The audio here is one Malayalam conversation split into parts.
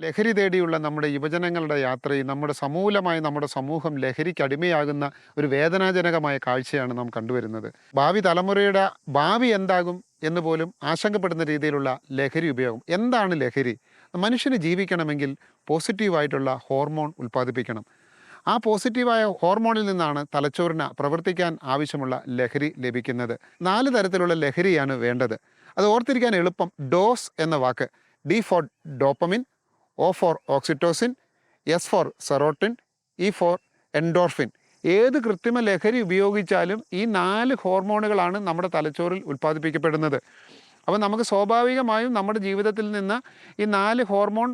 ലഹരി തേടിയുള്ള നമ്മുടെ യുവജനങ്ങളുടെ യാത്രയിൽ നമ്മുടെ സമൂഹം ലഹരിക്ക് അടിമയാകുന്ന ഒരു വേദനാജനകമായ കാഴ്ചയാണ് നാം കണ്ടുവരുന്നത്. ഭാവി തലമുറയുടെ ഭാവി എന്താകും എന്ന് പോലും ആശങ്കപ്പെടുന്ന രീതിയിലുള്ള ലഹരി ഉപയോഗം. എന്താണ് ലഹരി? മനുഷ്യന് ജീവിക്കണമെങ്കിൽ പോസിറ്റീവായിട്ടുള്ള ഹോർമോൺ ഉൽപ്പാദിപ്പിക്കണം. ആ പോസിറ്റീവായ ഹോർമോണിൽ നിന്നാണ് തലച്ചോറിന് പ്രവർത്തിക്കാൻ ആവശ്യമുള്ള ലഹരി ലഭിക്കുന്നത്. 4 തരത്തിലുള്ള ലഹരിയാണ് വേണ്ടത്. അത് ഓർത്തിരിക്കാൻ എളുപ്പം. ഡോസ് എന്ന വാക്ക്, D for dopamine, O for oxytocin, S for serotonin, E for endorphin. ഏത് കൃത്രിമ ലഹരി ഉപയോഗിച്ചാലും ഈ 4 ഹോർമോണുകളാണ് നമ്മുടെ തലച്ചോറിൽ ഉൽപ്പാദിപ്പിക്കപ്പെടുന്നത്. അപ്പോൾ നമുക്ക് സ്വാഭാവികമായും നമ്മുടെ ജീവിതത്തിൽ നിന്ന് ഈ 4 ഹോർമോൺ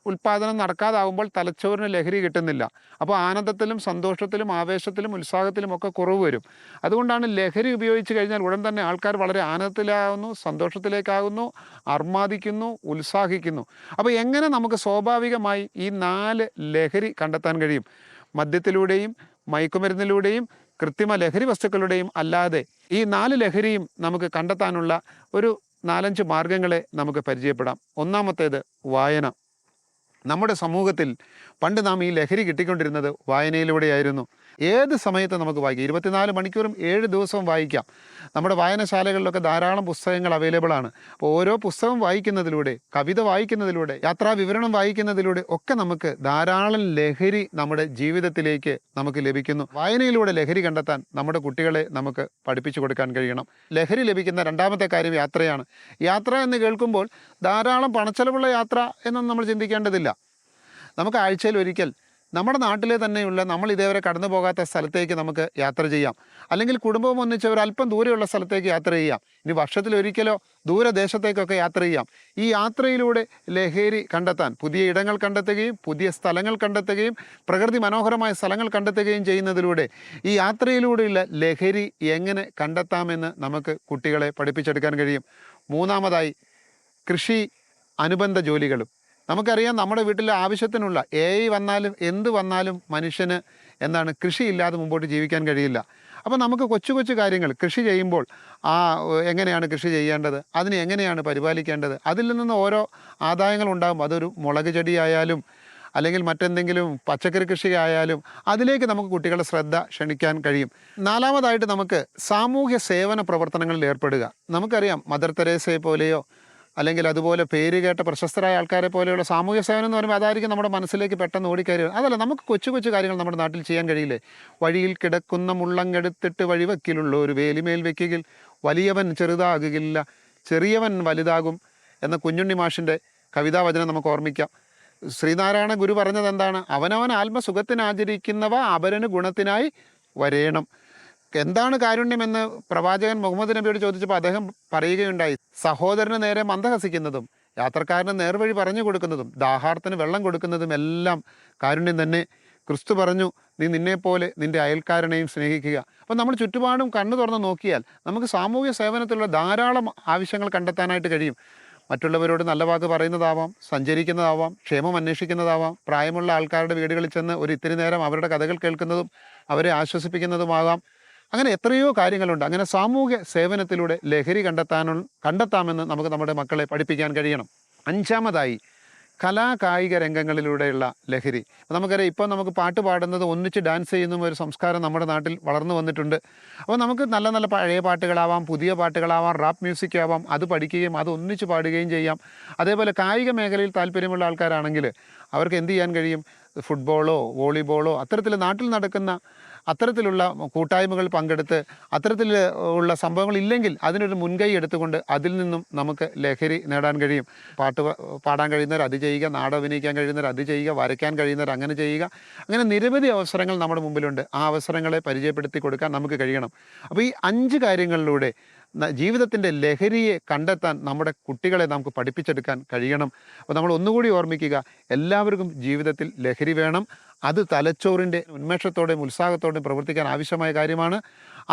ഉൽപ്പാദനം നടക്കാതാവുമ്പോൾ തലച്ചോറിന് ലഹരി കിട്ടുന്നില്ല. അപ്പോൾ ആനന്ദത്തിലും സന്തോഷത്തിലും ആവേശത്തിലും ഉത്സാഹത്തിലും ഒക്കെ കുറവ് വരും. അതുകൊണ്ടാണ് ലഹരി ഉപയോഗിച്ച് കഴിഞ്ഞാൽ ഉടൻ തന്നെ ആൾക്കാർ വളരെ ആനന്ദത്തിലാകുന്നു, സന്തോഷത്തിലേക്കാകുന്നു, അർമാദിക്കുന്നു, ഉത്സാഹിക്കുന്നു. അപ്പോൾ എങ്ങനെ നമുക്ക് സ്വാഭാവികമായി ഈ 4 ലഹരി കണ്ടെത്താൻ കഴിയും? മദ്യത്തിലൂടെയും മയക്കുമരുന്നിലൂടെയും കൃത്രിമ ലഹരി വസ്തുക്കളുടെയും അല്ലാതെ ഈ 4 ലഹരിയും നമുക്ക് കണ്ടെത്താനുള്ള ഒരു 4-5 മാർഗങ്ങളെ നമുക്ക് പരിചയപ്പെടാം. ഒന്നാമത്തേത് വായന. നമ്മുടെ സമൂഹത്തിൽ പണ്ട് നാം ഈ ലഹരി കിട്ടിക്കൊണ്ടിരുന്നത് വായനയിലൂടെയായിരുന്നു. ഏത് സമയത്ത് നമുക്ക് വായിക്കാം. 24 മണിക്കൂറും 7 ദിവസവും വായിക്കാം. നമ്മുടെ വായനശാലകളിലൊക്കെ ധാരാളം പുസ്തകങ്ങൾ അവൈലബിൾ ആണ്. അപ്പോൾ ഓരോ പുസ്തകം വായിക്കുന്നതിലൂടെ, കവിത വായിക്കുന്നതിലൂടെ, യാത്രാ വിവരണം വായിക്കുന്നതിലൂടെ ഒക്കെ നമുക്ക് ധാരാളം ലഹരി നമ്മുടെ ജീവിതത്തിലേക്ക് നമുക്ക് ലഭിക്കുന്നു. വായനയിലൂടെ ലഹരി കണ്ടെത്താൻ നമ്മുടെ കുട്ടികളെ നമുക്ക് പഠിപ്പിച്ചു കൊടുക്കാൻ കഴിയണം. ലഹരി ലഭിക്കുന്ന രണ്ടാമത്തെ കാര്യം യാത്രയാണ്. യാത്ര എന്ന് കേൾക്കുമ്പോൾ ധാരാളം പണച്ചെലവുള്ള യാത്ര എന്നൊന്നും നമ്മൾ ചിന്തിക്കേണ്ടതില്ല. നമുക്ക് ആഴ്ചയിൽ ഒരിക്കൽ നമ്മുടെ നാട്ടിലെ തന്നെയുള്ള നമ്മൾ ഇതേവരെ കടന്നു പോകാത്ത സ്ഥലത്തേക്ക് നമുക്ക് യാത്ര ചെയ്യാം. അല്ലെങ്കിൽ കുടുംബവും ഒന്നിച്ച് ഒരു അല്പം ദൂരെയുള്ള സ്ഥലത്തേക്ക് യാത്ര ചെയ്യാം. ഇനി വർഷത്തിലൊരിക്കലോ ദൂരദേശത്തേക്കൊക്കെ യാത്ര ചെയ്യാം. ഈ യാത്രയിലൂടെ ലഹരി കണ്ടെത്താൻ, പുതിയ ഇടങ്ങൾ കണ്ടെത്തുകയും പുതിയ സ്ഥലങ്ങൾ കണ്ടെത്തുകയും പ്രകൃതി മനോഹരമായ സ്ഥലങ്ങൾ കണ്ടെത്തുകയും ചെയ്യുന്നതിലൂടെ ഈ യാത്രയിലൂടെയുള്ള ലഹരി എങ്ങനെ കണ്ടെത്താമെന്ന് നമുക്ക് കുട്ടികളെ പഠിപ്പിച്ചെടുക്കാൻ കഴിയും. മൂന്നാമതായി കൃഷി അനുബന്ധ ജോലികളും. നമുക്കറിയാം, നമ്മുടെ വീട്ടിലെ ആവശ്യത്തിനുള്ള വന്നാലും എന്ത് വന്നാലും മനുഷ്യന് കൃഷിയില്ലാതെ മുമ്പോട്ട് ജീവിക്കാൻ കഴിയില്ല. അപ്പോൾ നമുക്ക് കൊച്ചു കൊച്ചു കാര്യങ്ങൾ കൃഷി ചെയ്യുമ്പോൾ എങ്ങനെയാണ് കൃഷി ചെയ്യേണ്ടത്, അതിനെ എങ്ങനെയാണ് പരിപാലിക്കേണ്ടത്, അതിൽ നിന്ന് ഓരോ ആദായങ്ങൾ ഉണ്ടാകും. അതൊരു മുളക് ചെടിയായാലും അല്ലെങ്കിൽ മറ്റെന്തെങ്കിലും പച്ചക്കറി കൃഷി ആയാലും അതിലേക്ക് നമുക്ക് കുട്ടികളുടെ ശ്രദ്ധ ക്ഷണിക്കാൻ കഴിയും. നാലാമതായിട്ട് നമുക്ക് സാമൂഹ്യ സേവന പ്രവർത്തനങ്ങളിൽ ഏർപ്പെടുക. നമുക്കറിയാം, മദർ തെരേസയെ പോലെയോ അല്ലെങ്കിൽ അതുപോലെ പേര് കേട്ട പ്രശസ്തരായ ആൾക്കാരെ പോലെയുള്ള സാമൂഹ്യ സേവനം എന്ന് പറയുമ്പോൾ അതായിരിക്കും നമ്മുടെ മനസ്സിലേക്ക് പെട്ടെന്ന് ഓടിക്കയറി. അതല്ല, നമുക്ക് കൊച്ചു കൊച്ചു കാര്യങ്ങൾ നമ്മുടെ നാട്ടിൽ ചെയ്യാൻ കഴിയില്ലേ? വഴിയിൽ കിടക്കുന്ന മുള്ളങ്ങെടുത്തിട്ട് വഴിവെക്കിലുള്ള ഒരു വേലിമേൽ വെക്കുകയിൽ വലിയവൻ ചെറുതാകുകയില്ല, ചെറിയവൻ വലുതാകും എന്ന കുഞ്ഞുണ്ണി മാഷിൻ്റെ കവിതാവചനം നമുക്ക് ഓർമ്മിക്കാം. ശ്രീനാരായണ ഗുരു പറഞ്ഞത് എന്താണ്? അവനവൻ ആത്മസുഖത്തിനാചരിക്കുന്നവ അപരന് ഗുണത്തിനായി വരേണം. എന്താണ് കാരുണ്യമെന്ന് പ്രവാചകൻ മുഹമ്മദ് നബിയോട് ചോദിച്ചപ്പോൾ അദ്ദേഹം പറയുകയുണ്ടായി, സഹോദരന് നേരെ മന്ദഹസിക്കുന്നതും യാത്രക്കാരന് നേർവഴി പറഞ്ഞു കൊടുക്കുന്നതും ദാഹാർത്തിന് വെള്ളം കൊടുക്കുന്നതും എല്ലാം കാരുണ്യം തന്നെ. ക്രിസ്തു പറഞ്ഞു, നീ നിന്നെപ്പോലെ നിൻ്റെ അയൽക്കാരനെയും സ്നേഹിക്കുക. അപ്പോൾ നമ്മൾ ചുറ്റുപാടും കണ്ണു തുറന്ന് നോക്കിയാൽ നമുക്ക് സാമൂഹ്യ സേവനത്തിലുള്ള ധാരാളം ആവശ്യങ്ങൾ കണ്ടെത്താനായിട്ട് കഴിയും. മറ്റുള്ളവരോട് നല്ല വാക്ക് പറയുന്നതാവാം, സഞ്ചരിക്കുന്നതാവാം, ക്ഷേമം അന്വേഷിക്കുന്നതാവാം, പ്രായമുള്ള ആൾക്കാരുടെ വീടുകളിൽ ചെന്ന് ഒരു ഇത്തിരി നേരം അവരുടെ കഥകൾ കേൾക്കുന്നതും അവരെ ആശ്വസിപ്പിക്കുന്നതുമാകാം. അങ്ങനെ എത്രയോ കാര്യങ്ങളുണ്ട്. അങ്ങനെ സാമൂഹ്യ സേവനത്തിലൂടെ ലഹരി കണ്ടെത്താമെന്ന് നമുക്ക് നമ്മുടെ മക്കളെ പഠിപ്പിക്കാൻ കഴിയണം. അഞ്ചാമതായി കലാകായിക രംഗങ്ങളിലൂടെയുള്ള ലഹരി. നമുക്കറിയാം, ഇപ്പോൾ നമുക്ക് പാട്ട് പാടുന്നത്, ഒന്നിച്ച് ഡാൻസ് ചെയ്യുന്ന ഒരു സംസ്കാരം നമ്മുടെ നാട്ടിൽ വളർന്നു വന്നിട്ടുണ്ട്. അപ്പോൾ നമുക്ക് നല്ല നല്ല പഴയ പാട്ടുകളാവാം, പുതിയ പാട്ടുകളാവാം, റാപ്പ് മ്യൂസിക് ആവാം, അത് പഠിക്കുകയും അത് ഒന്നിച്ച് പാടുകയും ചെയ്യാം. അതേപോലെ കായിക മേഖലയിൽ താല്പര്യമുള്ള ആൾക്കാരാണെങ്കിൽ അവർക്ക് എന്ത് ചെയ്യാൻ കഴിയും? ഫുട്ബോളോ വോളിബോളോ അത്തരത്തിൽ നാട്ടിൽ നടക്കുന്ന അത്തരത്തിലുള്ള കൂട്ടായ്മകൾ പങ്കെടുത്ത് അത്തരത്തിൽ ഉള്ള സംഭവങ്ങൾ ഇല്ലെങ്കിൽ അതിനൊരു മുൻകൈ എടുത്തുകൊണ്ട് അതിൽ നിന്നും നമുക്ക് ലഹരി നേടാൻ കഴിയും. പാട്ട് പാടാൻ കഴിയുന്നവർ അത് ചെയ്യുക, നാടകം അഭിനയിക്കാൻ കഴിയുന്നവർ അത് ചെയ്യുക, വരയ്ക്കാൻ കഴിയുന്നവർ അങ്ങനെ ചെയ്യുക. അങ്ങനെ നിരവധി അവസരങ്ങൾ നമ്മുടെ മുമ്പിലുണ്ട്. ആ അവസരങ്ങളെ പരിചയപ്പെടുത്തി കൊടുക്കാൻ നമുക്ക് കഴിയണം. അപ്പോൾ ഈ 5 കാര്യങ്ങളിലൂടെ ജീവിതത്തിൻ്റെ ലഹരിയെ കണ്ടെത്താൻ നമ്മുടെ കുട്ടികളെ നമുക്ക് പഠിപ്പിച്ചെടുക്കാൻ കഴിയണം. അപ്പോൾ നമ്മൾ ഒന്നുകൂടി ഓർമ്മിക്കുക, എല്ലാവർക്കും ജീവിതത്തിൽ ലഹരി വേണം. അത് തലച്ചോറിൻ്റെ ഉന്മേഷത്തോടെയും ഉത്സാഹത്തോടെയും പ്രവർത്തിക്കാൻ ആവശ്യമായ കാര്യമാണ്.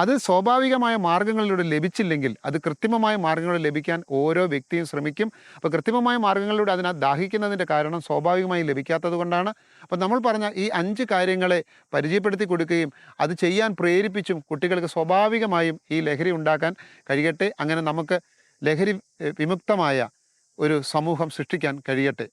അത് സ്വാഭാവികമായ മാർഗ്ഗങ്ങളിലൂടെ ലഭിച്ചില്ലെങ്കിൽ അത് കൃത്രിമമായ മാർഗ്ഗങ്ങളിൽ ലഭിക്കാൻ ഓരോ വ്യക്തിയും ശ്രമിക്കും. അപ്പോൾ കൃത്രിമമായ മാർഗ്ഗങ്ങളിലൂടെ അതിനകത്ത് ദാഹിക്കുന്നതിൻ്റെ കാരണം സ്വാഭാവികമായി ലഭിക്കാത്തത് കൊണ്ടാണ്. അപ്പോൾ നമ്മൾ പറഞ്ഞ ഈ 5 കാര്യങ്ങളെ പരിചയപ്പെടുത്തി കൊടുക്കുകയും അത് ചെയ്യാൻ പ്രേരിപ്പിച്ചും കുട്ടികൾക്ക് സ്വാഭാവികമായും ഈ ലഹരി ഉണ്ടാക്കാൻ കഴിയട്ടെ. അങ്ങനെ നമുക്ക് ലഹരി വിമുക്തമായ ഒരു സമൂഹം സൃഷ്ടിക്കാൻ കഴിയട്ടെ.